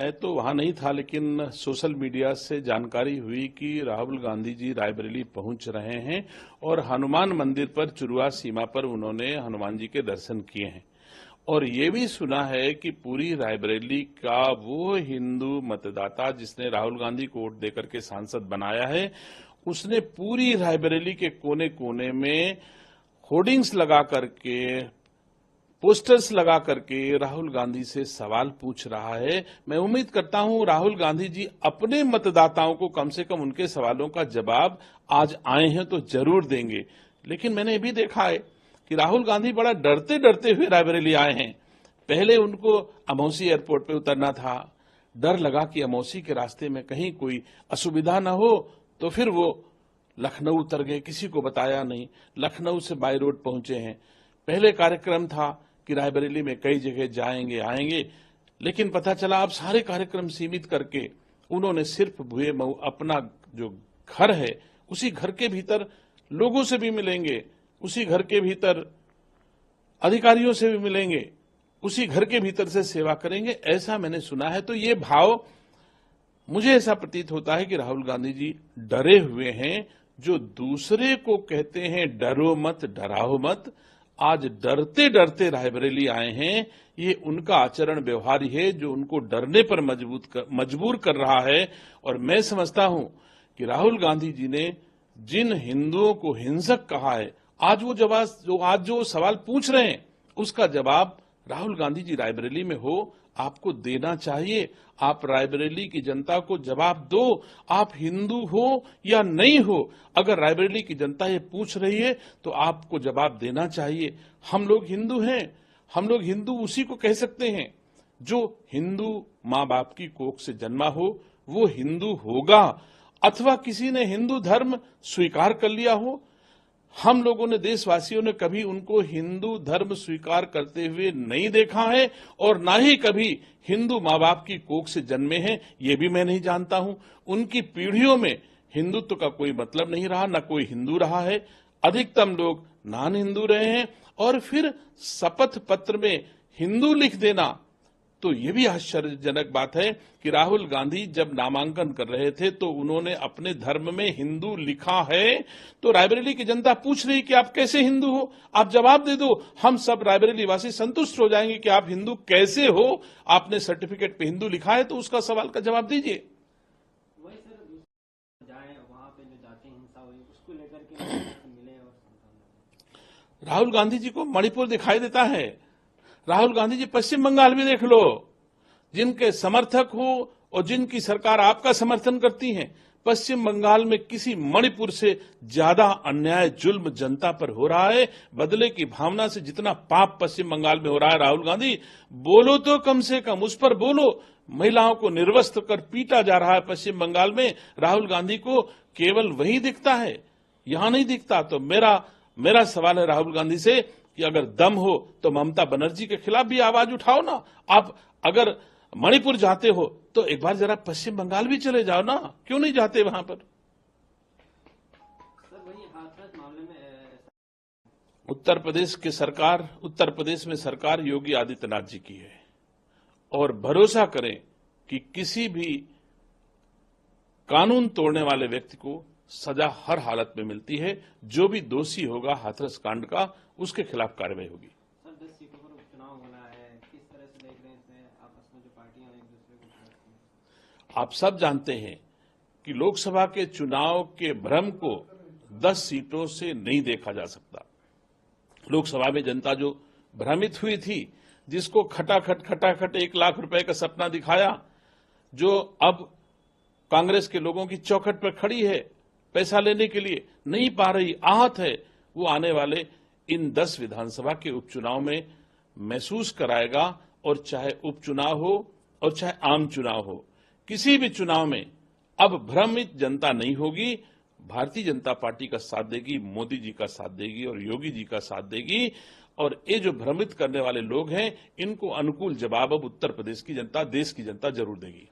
मैं तो वहां नहीं था, लेकिन सोशल मीडिया से जानकारी हुई कि राहुल गांधी जी रायबरेली पहुंच रहे हैं और हनुमान मंदिर पर चुरुआ सीमा पर उन्होंने हनुमान जी के दर्शन किए हैं। और ये भी सुना है कि पूरी रायबरेली का वो हिंदू मतदाता जिसने राहुल गांधी को वोट देकर के सांसद बनाया है, उसने पूरी रायबरेली के कोने कोने में होर्डिंग्स लगा करके, पोस्टर्स लगा करके राहुल गांधी से सवाल पूछ रहा है। मैं उम्मीद करता हूं राहुल गांधी जी अपने मतदाताओं को कम से कम उनके सवालों का जवाब आज आए हैं तो जरूर देंगे। लेकिन मैंने ये भी देखा है कि राहुल गांधी बड़ा डरते डरते हुए रायबरेली आए हैं। पहले उनको अमौसी एयरपोर्ट पे उतरना था, डर लगा कि अमौसी के रास्ते में कहीं कोई असुविधा न हो, तो फिर वो लखनऊ उतर गए, किसी को बताया नहीं। लखनऊ से बाय रोड पहुंचे हैं। पहले कार्यक्रम था कि रायबरेली में कई जगह जाएंगे आएंगे, लेकिन पता चला अब सारे कार्यक्रम सीमित करके उन्होंने सिर्फ भुए मऊ अपना जो घर है उसी घर के भीतर लोगों से भी मिलेंगे, उसी घर के भीतर अधिकारियों से भी मिलेंगे, उसी घर के भीतर से सेवा करेंगे, ऐसा मैंने सुना है। तो ये भाव मुझे ऐसा प्रतीत होता है कि राहुल गांधी जी डरे हुए हैं। जो दूसरे को कहते हैं डरो मत डराओ मत, आज डरते डरते रायबरेली आए हैं। ये उनका आचरण व्यवहार है जो उनको डरने पर मजबूर कर रहा है। और मैं समझता हूं कि राहुल गांधी जी ने जिन हिंदुओं को हिंसक कहा है, आज जो सवाल पूछ रहे हैं उसका जवाब राहुल गांधी जी रायबरेली में हो, आपको देना चाहिए। आप रायबरेली की जनता को जवाब दो, आप हिंदू हो या नहीं हो। अगर रायबरेली की जनता ये पूछ रही है तो आपको जवाब देना चाहिए। हम लोग हिंदू हैं, हम लोग हिंदू उसी को कह सकते हैं जो हिंदू माँ बाप की कोख से जन्मा हो, वो हिंदू होगा। अथवा किसी ने हिंदू धर्म स्वीकार कर लिया हो, हम लोगों ने, देशवासियों ने कभी उनको हिंदू धर्म स्वीकार करते हुए नहीं देखा है और ना ही कभी हिंदू माँ बाप की कोख से जन्मे हैं, ये भी मैं नहीं जानता हूं। उनकी पीढ़ियों में हिंदुत्व का कोई मतलब नहीं रहा, न कोई हिंदू रहा है। अधिकतम लोग नॉन हिंदू रहे हैं। और फिर शपथ पत्र में हिंदू लिख देना, तो ये भी आश्चर्यजनक बात है कि राहुल गांधी जब नामांकन कर रहे थे तो उन्होंने अपने धर्म में हिंदू लिखा है। तो रायबरेली की जनता पूछ रही कि आप कैसे हिंदू हो, आप जवाब दे दो। हम सब रायबरेली वासी संतुष्ट हो जाएंगे कि आप हिंदू कैसे हो। आपने सर्टिफिकेट पे हिंदू लिखा है तो उसका सवाल का जवाब दीजिए। वही सर, जाए वहां पे जो जाति हिंसा हुई उसको लेकर के मिले और राहुल गांधी जी को मणिपुर दिखाई देता है। राहुल गांधी जी पश्चिम बंगाल भी देख लो, जिनके समर्थक हो और जिनकी सरकार आपका समर्थन करती है, पश्चिम बंगाल में किसी मणिपुर से ज्यादा अन्याय जुल्म जनता पर हो रहा है। बदले की भावना से जितना पाप पश्चिम बंगाल में हो रहा है, राहुल गांधी बोलो तो कम से कम उस पर बोलो। महिलाओं को निर्वस्त्र कर पीटा जा रहा है पश्चिम बंगाल में, राहुल गांधी को केवल वही दिखता है, यहां नहीं दिखता। तो मेरा सवाल है राहुल गांधी से कि अगर दम हो तो ममता बनर्जी के खिलाफ भी आवाज उठाओ ना। आप अगर मणिपुर जाते हो तो एक बार जरा पश्चिम बंगाल भी चले जाओ ना, क्यों नहीं जाते वहां पर? सर वही हाथरस मामले में उत्तर प्रदेश में सरकार योगी आदित्यनाथ जी की है और भरोसा करें कि किसी भी कानून तोड़ने वाले व्यक्ति को सजा हर हालत में मिलती है। जो भी दोषी होगा हाथरस कांड का, उसके खिलाफ कार्रवाई होगी। सर 10 सीटों पर उपचुनाव होना है, किस तरह से देख रहे हैं इसमें आपस में जो पार्टियां एक दूसरे को खिलाती हैं? आप सब जानते हैं कि लोकसभा के चुनाव के भ्रम को 10 सीटों से नहीं देखा जा सकता। लोकसभा में जनता जो भ्रमित हुई थी, जिसको खटाखट 1 लाख रुपए का सपना दिखाया, जो अब कांग्रेस के लोगों की चौखट पर खड़ी है पैसा लेने के लिए, नहीं पा रही, आहत है, वो आने वाले इन 10 विधानसभा के उपचुनाव में महसूस कराएगा। और चाहे उपचुनाव हो और चाहे आम चुनाव हो, किसी भी चुनाव में अब भ्रमित जनता नहीं होगी। भारतीय जनता पार्टी का साथ देगी, मोदी जी का साथ देगी और योगी जी का साथ देगी। और ये जो भ्रमित करने वाले लोग हैं, इनको अनुकूल जवाब अब उत्तर प्रदेश की जनता, देश की जनता जरूर देगी।